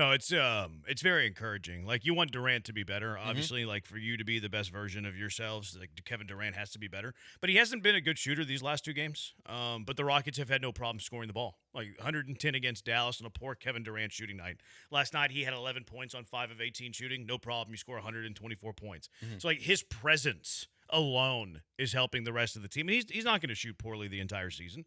No, it's very encouraging. Like you want Durant to be better, obviously. Like for you to be the best version of yourselves, like Kevin Durant has to be better. But he hasn't been a good shooter these last two games. But the Rockets have had no problem scoring the ball. Like 110 against Dallas on a poor Kevin Durant shooting night. Last night he had 11 points on 5 of 18 shooting. No problem. You score 124 points. So like his presence alone is helping the rest of the team. And he's not going to shoot poorly the entire season.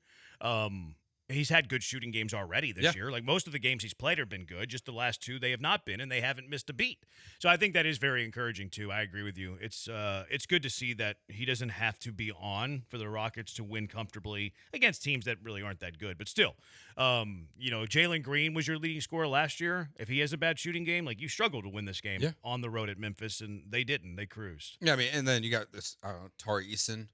He's had good shooting games already this year. Like most of the games he's played have been good. Just the last two they have not been, and they haven't missed a beat. So I think that is very encouraging too. I agree with you. It's good to see that he doesn't have to be on for the Rockets to win comfortably against teams that really aren't that good. But still, Jalen Green was your leading scorer last year. If he has a bad shooting game, like you struggle to win this game on the road at Memphis, and they didn't. They cruised. Yeah, I mean, and then you got this Tari Eason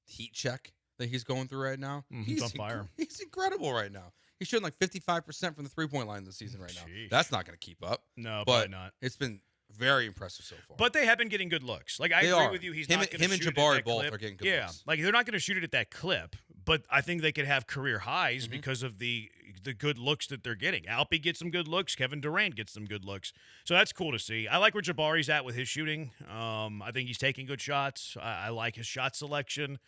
heat check that he's going through right now. He's on fire. He's incredible right now. He's shooting like 55% from the three-point line this season right now. That's not going to keep up. No, but probably not. It's been very impressive so far. But they have been getting good looks. Like I agree with you. He's not going to shoot him and it at Jabari that both clip. are getting good looks. Like they're not going to shoot it at that clip. But I think they could have career highs because of the good looks that they're getting. Alpy gets some good looks. Kevin Durant gets some good looks. So that's cool to see. I like where Jabari's at with his shooting. I think he's taking good shots. I like his shot selection.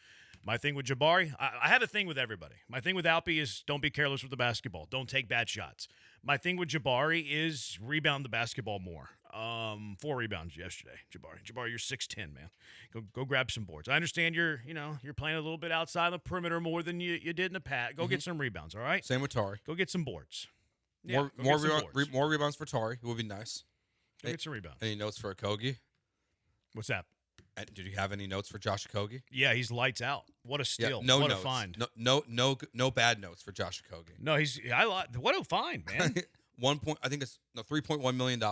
My thing with Jabari, I have a thing with everybody. My thing with Alpy is don't be careless with the basketball. Don't take bad shots. My thing with Jabari is rebound the basketball more. 4 rebounds yesterday, Jabari. Jabari, you're 6'10", man. Go grab some boards. I understand you're playing a little bit outside the perimeter more than you did in the past. Go get some rebounds, all right? Same with Tari. Go get some boards. More rebounds for Tari. It would be nice. Go get some rebounds. Any notes for Okogie? What's that? Did you have any notes for Josh Okogie? Yeah, he's lights out. What a steal. No what notes. A find. No bad notes for Josh Okogie. No, what a find, man. I think it's $3.1 million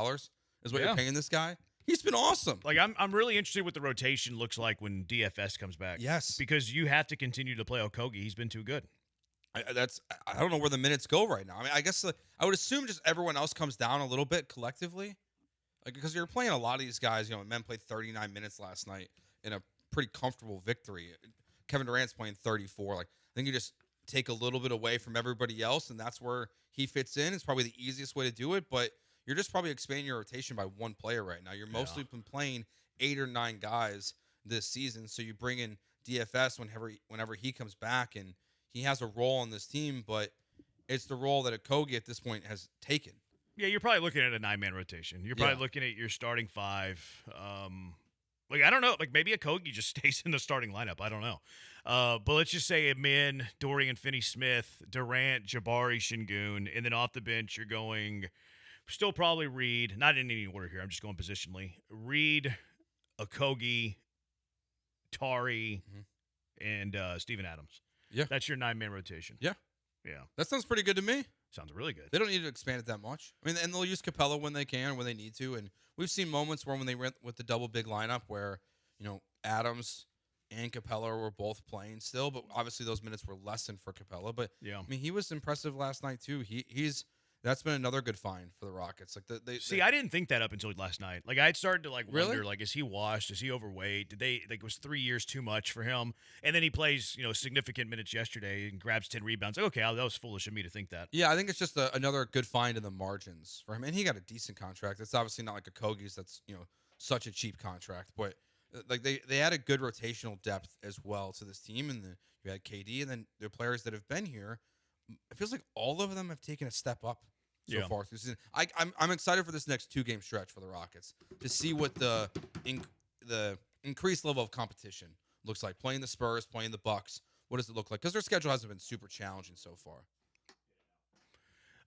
is what you're paying this guy. He's been awesome. Like I'm really interested what the rotation looks like when DFS comes back. Yes. Because you have to continue to play Okogie. He's been too good. I don't know where the minutes go right now. I mean, I guess I would assume just everyone else comes down a little bit collectively. Like, because you're playing a lot of these guys, men played 39 minutes last night in a pretty comfortable victory. Kevin Durant's playing 34. Like, I think you just take a little bit away from everybody else, and that's where he fits in. It's probably the easiest way to do it, but you're just probably expanding your rotation by one player right now. You're mostly been playing 8 or 9 guys this season, so you bring in DFS whenever he comes back, and he has a role on this team, but it's the role that Okogie at this point has taken. Yeah, you're probably looking at a 9-man rotation. You're probably looking at your starting 5. I don't know. Like, maybe Okogie just stays in the starting lineup. I don't know. But let's just say Amin, Dorian Finney-Smith, Durant, Jabari, Şengün, and then off the bench you're going still probably Reed. Not in any order here. I'm just going positionally. Reed, Okogie, Tari, and Steven Adams. Yeah. That's your 9-man rotation. Yeah. Yeah. That sounds pretty good to me. Sounds really good. They don't need to expand it that much. I mean, and they'll use Capella when they can, when they need to. And we've seen moments where when they went with the double big lineup where, Adams and Capella were both playing still, but obviously those minutes were lessened for Capella. But yeah, I mean, he was impressive last night too. That's been another good find for the Rockets. Like I didn't think that up until last night. Like I had started to Really? wonder, is he washed? Is he overweight? Was 3 years too much for him? And then he plays, significant minutes yesterday and grabs 10 rebounds. Like, okay, that was foolish of me to think that. Yeah, I think it's just another good find in the margins for him. And he got a decent contract. It's obviously not like Okogie's that's, such a cheap contract, but like they had a good rotational depth as well to this team. And then you had KD, and then the players that have been here, it feels like all of them have taken a step up so far through the season. I'm excited for this next 2-game stretch for the Rockets to see what the increased level of competition looks like. Playing the Spurs, playing the Bucks. What does it look like? Because their schedule hasn't been super challenging so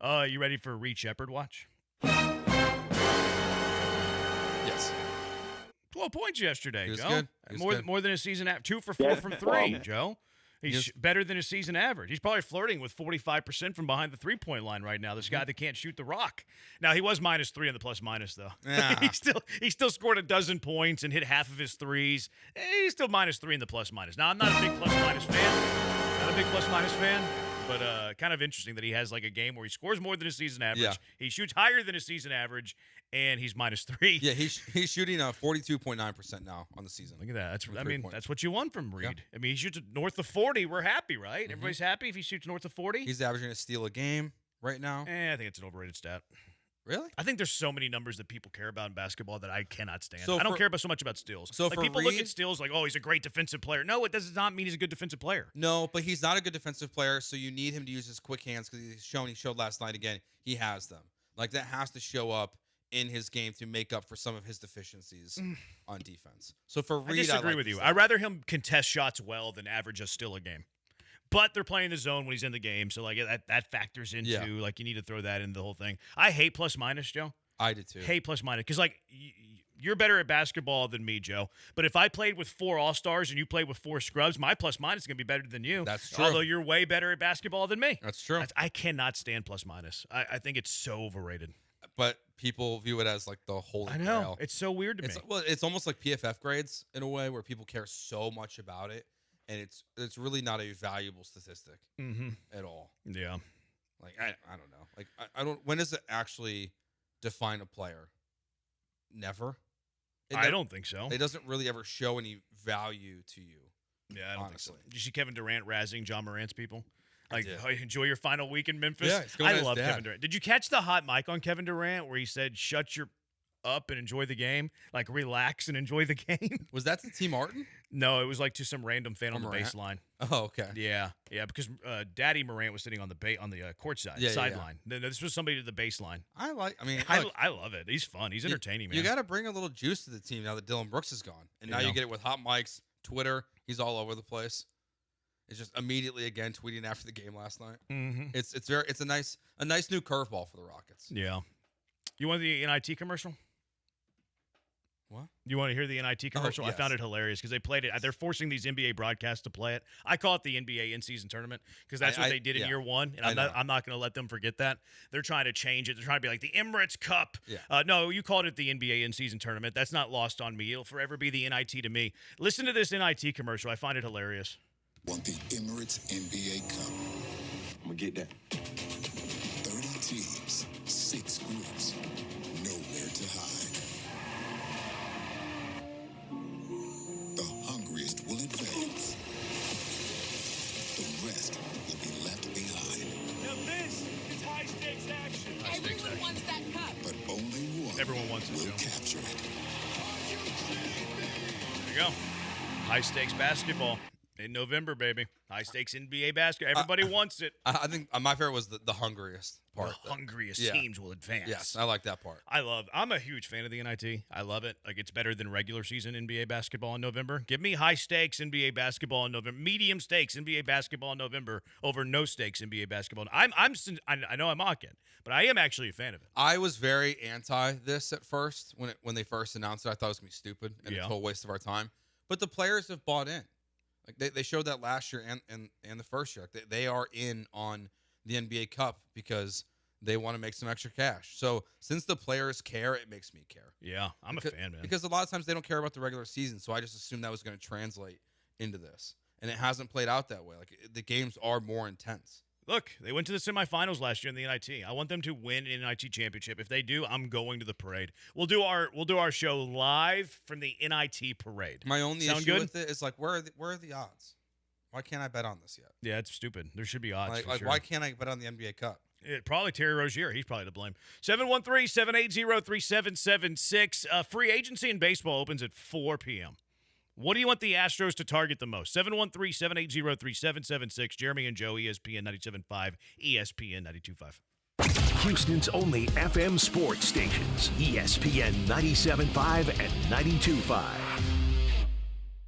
far. You ready for a Reed Shepherd watch? Yes. 12 points yesterday, He was Joe. good. He was More than a season 2 for 4 from 3, Joe. He's better than his season average. He's probably flirting with 45% from behind the three-point line right now. This guy that can't shoot the rock. Now, he was -3 on the plus-minus, though. Yeah. he still scored a dozen points and hit half of his threes. He's still -3 in the plus-minus. Now, I'm not a big plus-minus fan. But kind of interesting that he has like a game where he scores more than his season average. Yeah. He shoots higher than his season average, and he's -3. Yeah, he's shooting 42.9% now on the season. Look at that. That's what you want from Reed. Yeah. I mean, he shoots north of 40. We're happy, right? Everybody's happy if he shoots north of 40. He's averaging a steal a game right now. I think it's an overrated stat. Really? I think there's so many numbers that people care about in basketball that I cannot stand. So I don't care about so much about steals. So like for people look Reed- at steals like, oh, he's a great defensive player. No, it does not mean he's a good defensive player. No, but he's not a good defensive player, so you need him to use his quick hands because he showed last night again, he has them. Like, that has to show up in his game to make up for some of his deficiencies on defense. So for Reed, I disagree like with you. that. I'd rather him contest shots well than average a steal a game. But they're playing the zone when he's in the game, so like that factors into like you need to throw that into the whole thing. I hate plus minus, Joe. I did too. Hate plus minus because like you're better at basketball than me, Joe. But if I played with 4 All-Stars and you played with 4 scrubs, my plus minus is gonna be better than you. That's true. Although you're way better at basketball than me. That's true. I cannot stand plus minus. I think it's so overrated. But people view it as like the holy I know. grail. It's so weird to me. It's almost like PFF grades in a way where people care so much about it, and it's really not a valuable statistic at all. Yeah. Like I don't know. Like I don't. When does it actually define a player? Never. I don't think so. It doesn't really ever show any value to you. Yeah, I don't honestly. think so. Did you see Kevin Durant razzing John Morant's people? Like, did. oh, enjoy your final week in Memphis. Yeah, he's going to I his love dad. Kevin Durant. Did you catch the hot mic on Kevin Durant where he said, "Shut your up and enjoy the game"? Like, relax and enjoy the game. Was that to T. Martin? No, it was like to some random fan on the Morant? baseline. Oh, okay. Yeah, because Daddy Morant was sitting on the court side, Yeah, yeah, sideline. No, this was somebody to the baseline. I love it. He's fun. He's entertaining, man. You got to bring a little juice to the team now that Dylan Brooks is gone, and now Yeah. you get it with hot mics, Twitter. He's all over the place. It's just immediately again tweeting after the game last night. Mm-hmm. It's a nice new curveball for the Rockets. Yeah. You want the NIT commercial? What? You want to hear the NIT commercial? yes. I found it hilarious because they played it. They're forcing these NBA broadcasts to play it. I call it the NBA in-season tournament because that's what they did in year one, and I'm not going to let them forget that. They're trying to change it. They're trying to be like the Emirates Cup. Yeah. No, you called it the NBA in-season tournament. That's not lost on me. It'll forever be the NIT to me. Listen to this NIT commercial. I find it hilarious. Want the Emirates NBA Cup. I'm gonna get that. 30 teams, 6 groups, nowhere to hide. The hungriest will advance. The rest will be left behind. Now this is high-stakes action. Everyone wants that cup. But only one Everyone wants it, will Joe. capture it. There you go. High-stakes basketball. In November, baby. High-stakes NBA basketball. Everybody wants it. I think my favorite was the hungriest part. The hungriest yeah. teams will advance. Yes, I like that part. I'm a huge fan of the NIT. I love it. Like, it's better than regular season NBA basketball in November. Give me high stakes NBA basketball in November, medium stakes NBA basketball in November over no stakes NBA basketball. I know I'm mocking, but I am actually a fan of it. I was very anti this at first when they first announced it. I thought it was gonna be stupid and a total waste of our time. But the players have bought in. Like they showed that last year and the first year. Like they are in on the NBA Cup because they want to make some extra cash. So since the players care, it makes me care. Yeah, I'm a fan, man. Because a lot of times they don't care about the regular season. So I just assumed that was going to translate into this. And it hasn't played out that way. Like the games are more intense. Look, they went to the semifinals last year in the NIT. I want them to win an NIT championship. If they do, I'm going to the parade. We'll do our show live from the NIT parade. My only Sound issue good? with it is like where are the odds? Why can't I bet on this yet? Yeah, it's stupid. There should be odds. Like sure. why can't I bet on the NBA Cup? Probably Terry Rozier. He's probably to blame. 713-780-3776. Free agency in baseball opens at 4 p.m. What do you want the Astros to target the most? 713-780-3776. Jeremy and Joe, ESPN 97.5, ESPN 92.5. Houston's only FM sports stations, ESPN 97.5 and 92.5.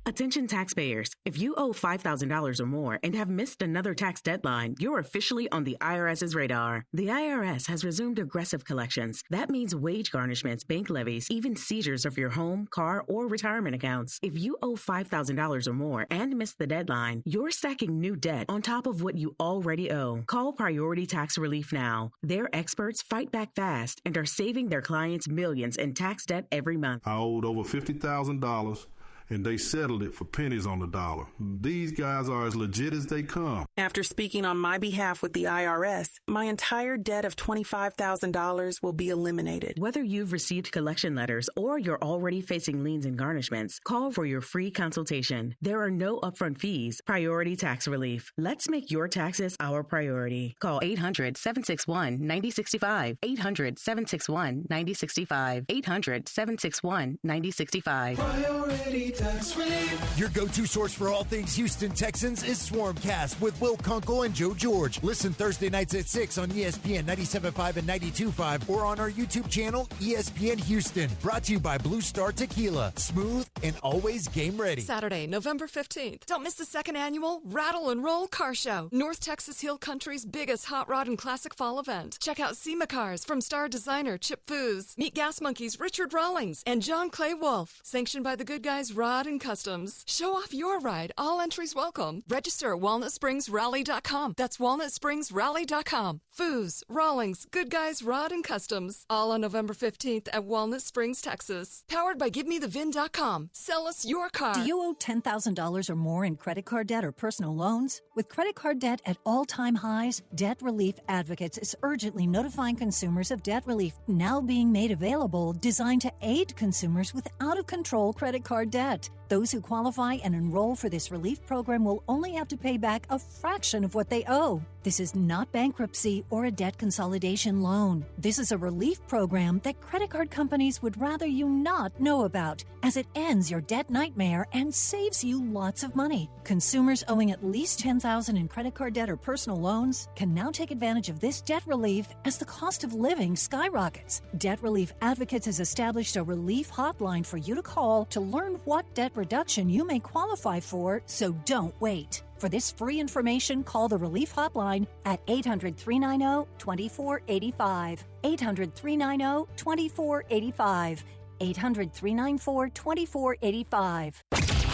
Attention taxpayers. If you owe $5,000 or more and have missed another tax deadline, you're officially on the IRS's radar. The IRS has resumed aggressive collections. That means wage garnishments, bank levies, even seizures of your home, car, or retirement accounts. If you owe $5,000 or more and missed the deadline, you're stacking new debt on top of what you already owe. Call Priority Tax Relief now. Their experts fight back fast and are saving their clients millions in tax debt every month. I owed over $50,000. and they settled it for pennies on the dollar. These guys are as legit as they come. After speaking on my behalf with the IRS, my entire debt of $25,000 will be eliminated. Whether you've received collection letters or you're already facing liens and garnishments, call for your free consultation. There are no upfront fees. Priority tax relief. Let's make your taxes our priority. Call 800-761-9065. 800-761-9065. 800-761-9065. Priority tax relief. Your go-to source for all things Houston Texans is Swarmcast with Will Kunkel and Joe George. Listen Thursday nights at 6 on ESPN 97.5 and 92.5 or on our YouTube channel, ESPN Houston. Brought to you by Blue Star Tequila. Smooth and always game ready. Saturday, November 15th. Don't miss the second annual Rattle and Roll Car Show. North Texas Hill Country's biggest hot rod and classic fall event. Check out SEMA cars from star designer Chip Foose. Meet Gas Monkeys Richard Rawlings and John Clay Wolf. Sanctioned by the Good Guys Rod and Customs. Show off your ride. All entries welcome. Register at WalnutSpringsRally.com. That's WalnutSpringsRally.com. Foose, Rawlings, Good Guys Rod and Customs. All on November 15th at Walnut Springs, Texas. Powered by GiveMeTheVin.com. Sell us your car. Do you owe $10,000 or more in credit card debt or personal loans? With credit card debt at all-time highs, Debt Relief Advocates is urgently notifying consumers of debt relief now being made available, designed to aid consumers with out-of-control credit card debt. Those who qualify and enroll for this relief program will only have to pay back a fraction of what they owe. This is not bankruptcy or a debt consolidation loan. This is a relief program that credit card companies would rather you not know about, as it ends your debt nightmare and saves you lots of money. Consumers owing at least $10,000 in credit card debt or personal loans can now take advantage of this debt relief as the cost of living skyrockets. Debt Relief Advocates has established a relief hotline for you to call to learn what debt reduction you may qualify for, so don't wait. For this free information, call the Relief Hotline at 800-390-2485. 800-390-2485. 800-394-2485.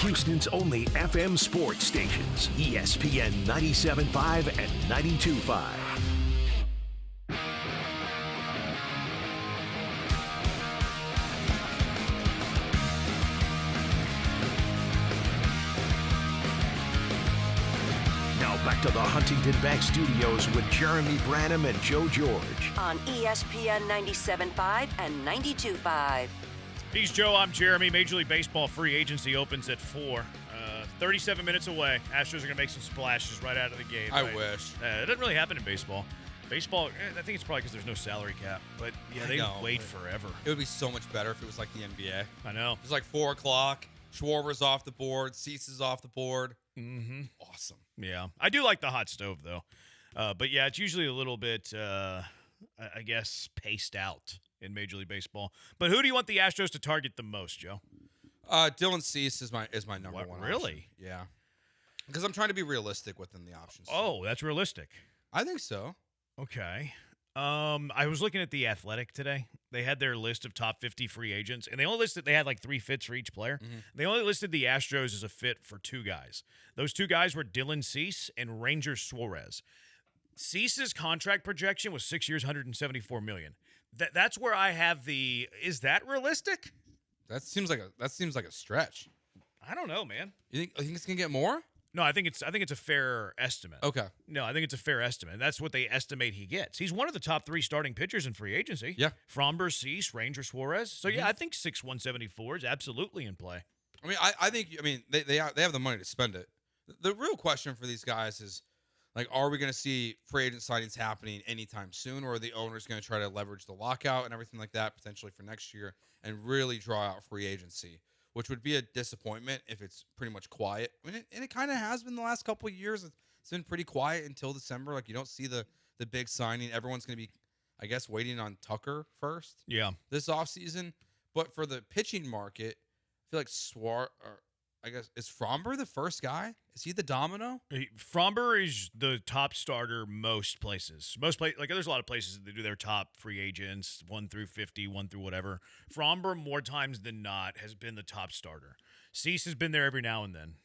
Houston's only FM sports stations, ESPN 97.5 and 92.5. Back to the Huntington Bank Studios with Jeremy Branham and Joe George. On ESPN 97.5 and 92.5. He's Joe, I'm Jeremy. Major League Baseball free agency opens at 4. 37 minutes away. Astros are going to make some splashes right out of the gate. I right? wish. It doesn't really happen in baseball. Baseball, I think it's probably because there's no salary cap. But, yeah, they wait forever. It would be so much better if it was like the NBA. I know. It's like 4 o'clock. Schwarber's off the board. Cease is off the board. Mm-hmm. Awesome. Yeah. I do like the hot stove, though. But, yeah, it's usually a little bit, I guess, paced out in Major League Baseball. But who do you want the Astros to target the most, Joe? Dylan Cease is my number one. Really? Option. Yeah. Because I'm trying to be realistic within the options. Oh, that's realistic. I think so. Okay. I was looking at The Athletic today. They had their list of top 50 free agents, and they had like 3 fits for each player. Mm-hmm. They only listed the Astros as a fit for 2 guys. Those 2 guys were Dylan Cease and Ranger Suarez. Cease's contract projection was 6 years, $174 million. That's where I have the. Is that realistic? That seems like a stretch. I don't know, man. You think it's gonna get more? No, I think it's a fair estimate. Okay. No, I think it's a fair estimate. That's what they estimate he gets. He's one of the top 3 starting pitchers in free agency. Yeah. Fromber, Cease, Ranger, Suarez. So yeah, I think 6'174" is absolutely in play. I mean, I think they have the money to spend it. The real question for these guys is, like, are we going to see free agent signings happening anytime soon, or are the owners going to try to leverage the lockout and everything like that potentially for next year and really draw out free agency, which would be a disappointment if it's pretty much quiet. I mean, and it kind of has been the last couple of years. It's been pretty quiet until December. Like, you don't see the big signing. Everyone's going to be, I guess, waiting on Tucker first. Yeah. This offseason. But for the pitching market, I feel like is Fromber the first guy? Is he the domino? Fromber is the top starter most places. Like, there's a lot of places that do their top free agents, 1 through 50, 1 through whatever. Fromber, more times than not, has been the top starter. Cease has been there every now and then.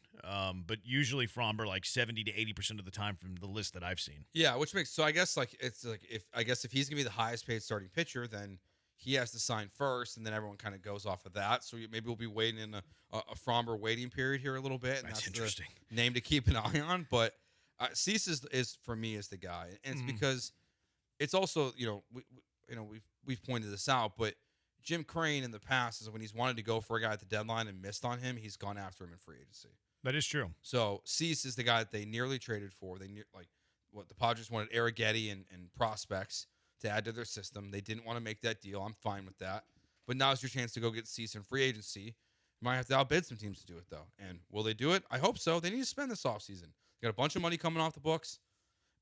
But usually Fromber, like 70 to 80% of the time from the list that I've seen. Yeah, which makes, so I guess if he's gonna be the highest paid starting pitcher, then he has to sign first, and then everyone kind of goes off of that. So maybe we'll be waiting in a Fromber waiting period here a little bit. And That's interesting. The name to keep an eye on. But Cease is for me is the guy, and it's because it's also we've pointed this out, but Jim Crane in the past is when he's wanted to go for a guy at the deadline and missed on him, he's gone after him in free agency. That is true. So Cease is the guy that they nearly traded for. They the Padres wanted Arrighetti and prospects to add to their system. They didn't want to make that deal. I'm fine with that. But now's your chance to go get Cease in free agency. You might have to outbid some teams to do it, though. And will they do it? I hope so. They need to spend this offseason. They got a bunch of money coming off the books,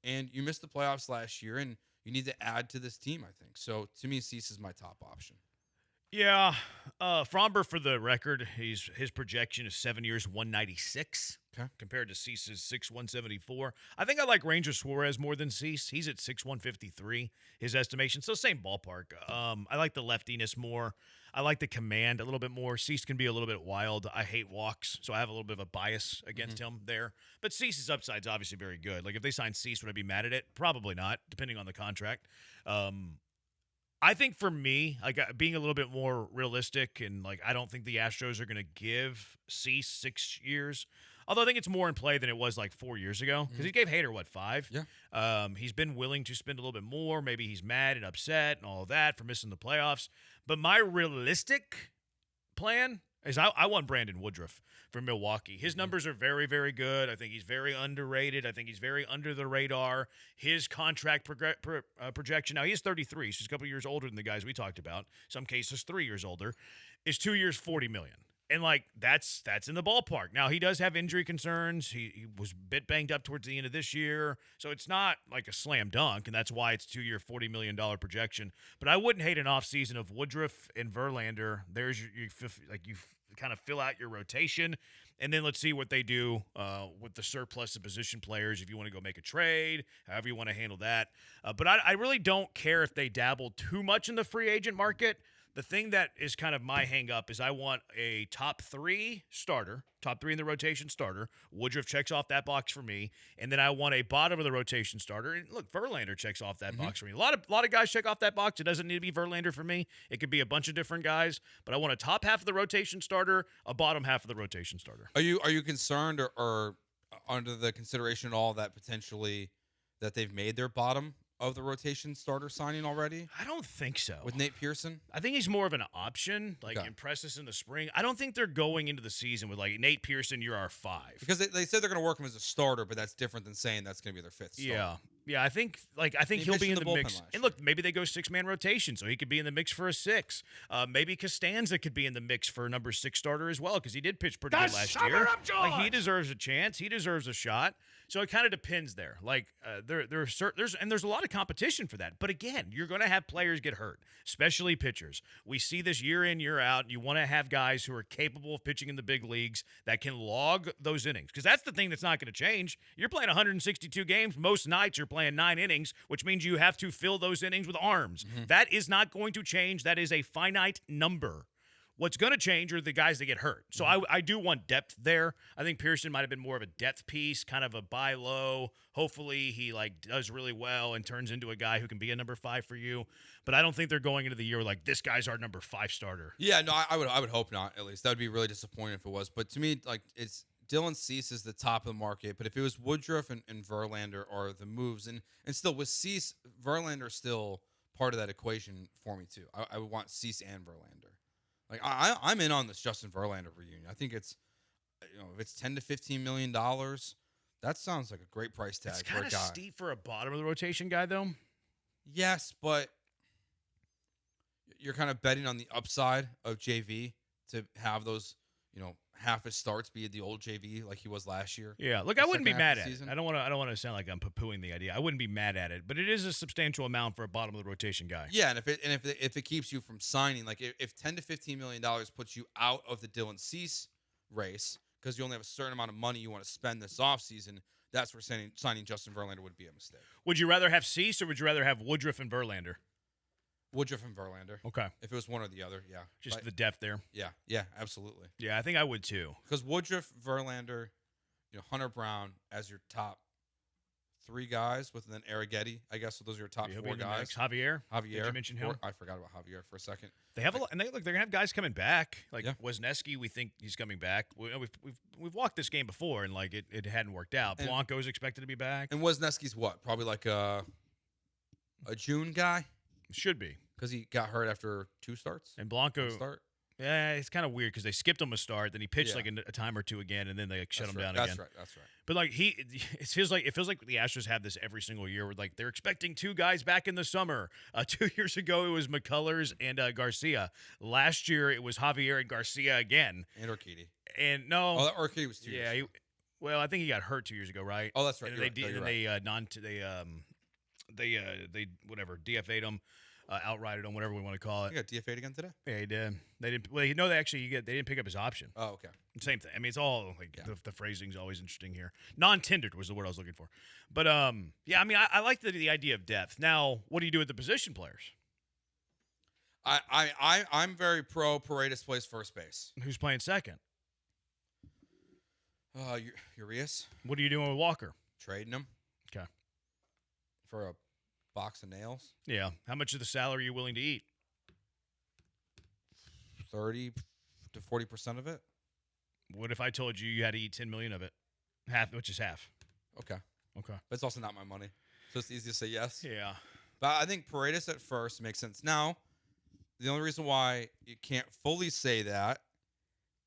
and you missed the playoffs last year, and you need to add to this team, I think. So, to me, Cease is my top option. Yeah. Fromber, for the record, his projection is 7 years, 196. Okay. Compared to Cease's 6, 174. I think I like Ranger Suarez more than Cease. He's at 6, 153, his estimation. So same ballpark. I like the leftiness more. I like the command a little bit more. Cease can be a little bit wild. I hate walks, so I have a little bit of a bias against him there. But Cease's upside is obviously very good. Like, if they sign Cease, would I be mad at it? Probably not, depending on the contract. I think for me, like, being a little bit more realistic, and like, I don't think the Astros are going to give Cease 6 years. Although I think it's more in play than it was like 4 years ago, because he gave Hader 5? Yeah. He's been willing to spend a little bit more. Maybe he's mad and upset and all of that for missing the playoffs. But my realistic plan is I want Brandon Woodruff from Milwaukee. His numbers are very, very good. I think he's very underrated. I think he's very under the radar. His contract projection, now he is 33, so he's a couple years older than the guys we talked about. Some cases 3 years older. Is 2 years, $40 million. And, like, that's in the ballpark. Now, he does have injury concerns. He was a bit banged up towards the end of this year. So it's not like a slam dunk, and that's why it's 2 year, $40 million projection. But I wouldn't hate an offseason of Woodruff and Verlander. There's you kind of fill out your rotation, and then let's see what they do with the surplus of position players if you want to go make a trade, however you want to handle that. But I really don't care if they dabble too much in the free agent market. The thing that is kind of my hang-up is I want a top three in the rotation starter. Woodruff checks off that box for me. And then I want a bottom of the rotation starter. And look, Verlander checks off that box for me. A lot of guys check off that box. It doesn't need to be Verlander for me. It could be a bunch of different guys. But I want a top half of the rotation starter, a bottom half of the rotation starter. Are you concerned or under the consideration at all that potentially that they've made their bottom of the rotation starter signing already? I don't think so. With Nate Pearson? I think he's more of an option, like impress us in the spring. I don't think they're going into the season with, like, Nate Pearson, you're our 5. Because they said they're going to work him as a starter, but that's different than saying that's going to be their 5th starter. Yeah, I think he'll be in the mix. And look, maybe they go 6-man rotation, so he could be in the mix for a 6. Maybe Costanza could be in the mix for a number 6 starter as well, because he did pitch pretty good last year. Like, he deserves a chance. He deserves a shot. So it kind of depends there. Like, there's a lot of competition for that. But again, you're going to have players get hurt, especially pitchers. We see this year in, year out. You want to have guys who are capable of pitching in the big leagues that can log those innings, because that's the thing that's not going to change. You're playing 162 games. Most nights you're playing 9 innings, which means you have to fill those innings with arms. That is not going to change. That is a finite number. What's going to change are the guys that get hurt. So I do want depth there. I think Pearson might have been more of a depth piece, kind of a buy low. Hopefully he does really well and turns into a guy who can be a number 5 for you. But I don't think they're going into the year like, this guy's our number 5 starter. Yeah, no, I would hope not. At least that would be really disappointing if it was. But to me, like, it's Dylan Cease is the top of the market. But if it was Woodruff and Verlander are the moves, and still with Cease, Verlander still part of that equation for me too. I would want Cease and Verlander. Like, I'm in on this Justin Verlander reunion. I think it's, if it's $10 to $15 million, that sounds like a great price tag for a guy. It's kind of steep for a bottom of the rotation guy, though. Yes, but you're kind of betting on the upside of JV to have those, half his starts be the old JV like he was last year. Yeah, look, I wouldn't be mad at it. I don't want to sound like I'm poo-pooing the idea. I wouldn't be mad at it, but it is a substantial amount for a bottom of the rotation guy. Yeah, and if it keeps you from signing, like if $10 to $15 million puts you out of the Dylan Cease race because you only have a certain amount of money you want to spend this offseason, that's where signing Justin Verlander would be a mistake. Would you rather have Cease or would you rather have Woodruff and Verlander? Woodruff and Verlander. Okay. If it was one or the other, yeah. Just the depth there. Yeah, absolutely. Yeah, I think I would too. Because Woodruff, Verlander, Hunter Brown as your top 3 guys with an Arrighetti. I guess so those are your top He'll 4 be in the guys. mix. Javier. Javier. Did you mention him? I forgot about Javier for a second. They have a lot, and they're going to have guys coming back. Like Yeah. Wisniewski, we think he's coming back. We've walked this game before, and like it hadn't worked out. And- Blanco's expected to be back. And Wisniewski's what? Probably like a June guy Should be. because he got hurt after 2 starts. And Blanco, Start. yeah, it's kind of weird because they skipped him a start, then he pitched Yeah. like a time or two again, and then they shut him down That's again. right. That's right. But like it feels like the Astros have this every single year. Where like they're expecting 2 guys back in the summer. 2 years ago it was McCullers and Garcia. Last year it was Javier and Garcia again. And Urquidy. And no, Oh, that Urquidy was 2 years. yeah. Well, I think he got hurt 2 years ago, right? Oh, that's right. And You're they right. No, did. you're And right. they whatever DFA'd him, outrighted him, whatever we want to call You it. got DFA'd again today? Yeah, he did. They didn't. Well, they didn't pick up his option. Oh, okay. Same thing. I mean, it's all like Yeah. the phrasing's always interesting here. Non-tendered was the word I was looking for. But yeah, I mean, I like the idea of depth. Now, what do you do with the position players? I'm very pro Paredes plays first base. Who's playing second? Urias, What are you doing with Walker? trading him Okay. for a box of nails. Yeah. How much of the salary are you willing to eat? 30 to 40% of it. What if I told you you had to eat 10 million of it? Half, which is half. Okay. Okay. But it's also not my money. So it's easy to say yes. Yeah. But I think Paredes at first makes sense. Now, the only reason why you can't fully say that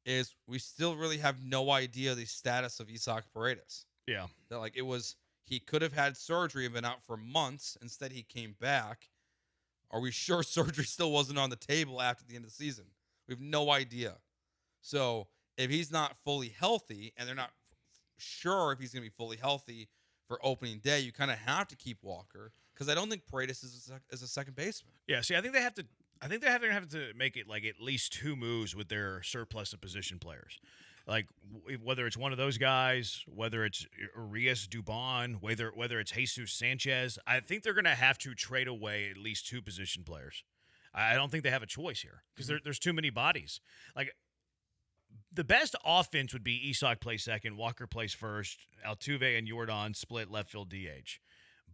is we still really have no idea the status of Isaac Paredes. Yeah. That like he could have had surgery and been out for months. Instead, he came back. Are we sure surgery still wasn't on the table after the end of the season? We have no idea. So if he's not fully healthy and they're not sure if he's going to be fully healthy for opening day, you kind of have to keep Walker because I don't think Paredes is a second baseman. Yeah. See, I think they have to. I think they're having to make it like at least 2 moves with their surplus of position players. Like whether it's one of those guys, whether it's Urias, Dubon, whether it's Jesus Sanchez, I think they're going to have to trade away at least 2 position players. I don't think they have a choice here because there's too many bodies. Like the best offense would be Isak plays second, Walker plays first, Altuve and Jordan split left field DH.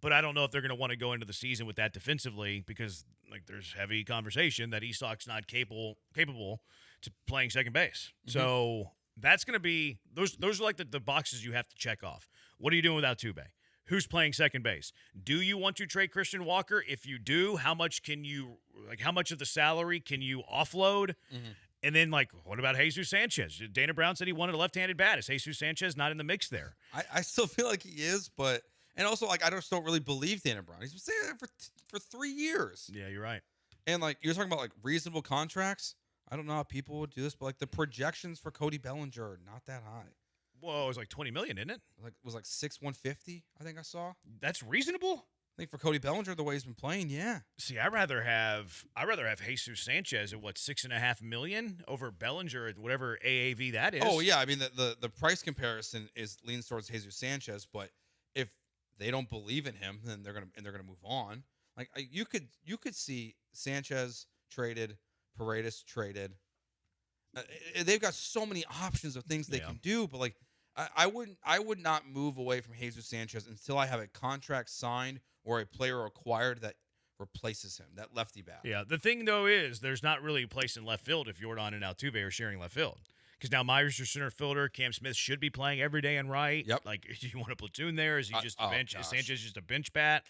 But I don't know if they're going to want to go into the season with that defensively because like there's heavy conversation that Isak's not capable to playing second base. Mm-hmm. So that's going to be those are like the boxes you have to check off. What are you doing with Altuve? Who's playing second base? Do you want to trade Christian Walker? If you do, how much of the salary can you offload? Mm-hmm. And then, like, what about Jesus Sanchez? Dana Brown said he wanted a left-handed bat. Is Jesus Sanchez not in the mix there? I still feel like he is, but and also like I just don't really believe Dana Brown. He's been saying that for 3 years. Yeah, you're right. And like you're talking about like reasonable contracts. I don't know how people would do this, but like the projections for Cody Bellinger are not that high. Whoa, it was like $20 million, isn't it? Like it was like 6,150. I think I saw. That's reasonable. I think for Cody Bellinger, the way he's been playing, yeah. See, I'd rather have Jesus Sanchez at what $6.5 million over Bellinger at whatever AAV that is. Oh yeah, I mean the price comparison leans towards Jesus Sanchez, but if they don't believe in him, then they're gonna move on. Like you could see Sanchez traded, Paredes traded. They've got so many options of things they can do, but like I would not move away from Jesus Sanchez until I have a contract signed or a player acquired that replaces him, that lefty bat. Yeah, the thing though is there's not really a place in left field if Jordan and Altuve are sharing left field. Because now Myers your center fielder, Cam Smith should be playing every day and right. Yep. Like, do you want a platoon there? Is he just a bench? Gosh. Is Sanchez just a bench bat?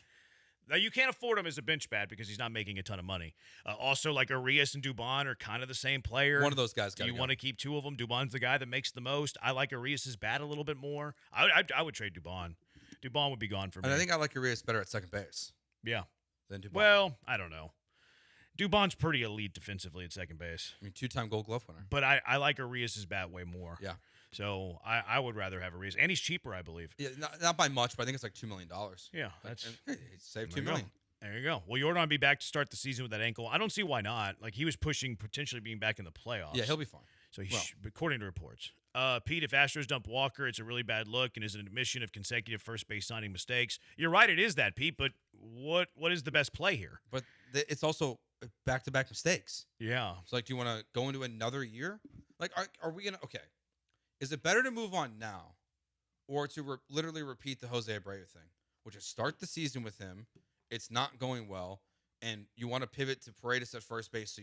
Now, you can't afford him as a bench bat because he's not making a ton of money. Also, like Urias and Dubon are kind of the same player. One of those guys got to go. Do you want to keep 2 of them? Dubon's the guy that makes the most. I like Urias' bat a little bit more. I would trade Dubon. Dubon would be gone for me. And I think I like Urias better at second base. Yeah. Than Dubon. Well, I don't know. Dubon's pretty elite defensively at second base. I mean, 2-time Gold Glove winner. But I like Urias' bat way more. Yeah. So I would rather have Urias. And he's cheaper, I believe. Yeah, not by much, but I think it's like $2 million. Yeah. That's save $2 million. There you go. Well, Jordan will be back to start the season with that ankle. I don't see why not. Like, he was pushing potentially being back in the playoffs. Yeah, he'll be fine. So according to reports. Pete, if Astros dump Walker, it's a really bad look and is an admission of consecutive first base signing mistakes. You're right, it is that, Pete, but what is the best play here? But it's also back-to-back mistakes. Yeah. So, like, do you want to go into another year? Like, are we going to – okay. Is it better to move on now or to literally repeat the Jose Abreu thing? which is start the season with him. It's not going well, and you want to pivot to Paredes at first base, so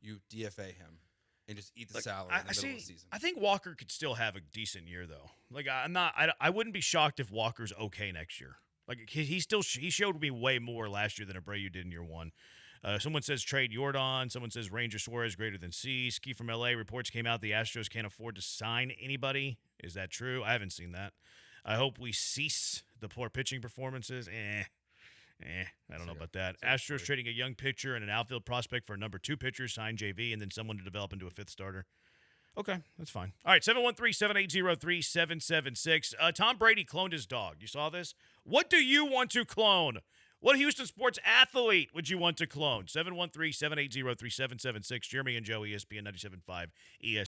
you DFA him and just eat the salary in the middle of the season. I think Walker could still have a decent year though. Like I wouldn't be shocked if Walker's okay next year. Like he showed me way more last year than Abreu did in year one. Someone says trade Yordan. Someone says Ranger Suarez greater than C. Ski from LA. Reports came out the Astros can't afford to sign anybody. Is that true? I haven't seen that. I hope we cease the poor pitching performances. I don't know about that. Astros trading a young pitcher and an outfield prospect for a number 2 pitcher, sign JV, and then someone to develop into a 5th starter. Okay, that's fine. All right, 713-780-3776. Tom Brady cloned his dog. You saw this? What do you want to clone? What Houston sports athlete would you want to clone? 713-780-3776. Jeremy and Joe, ESPN 97.5 ESPN.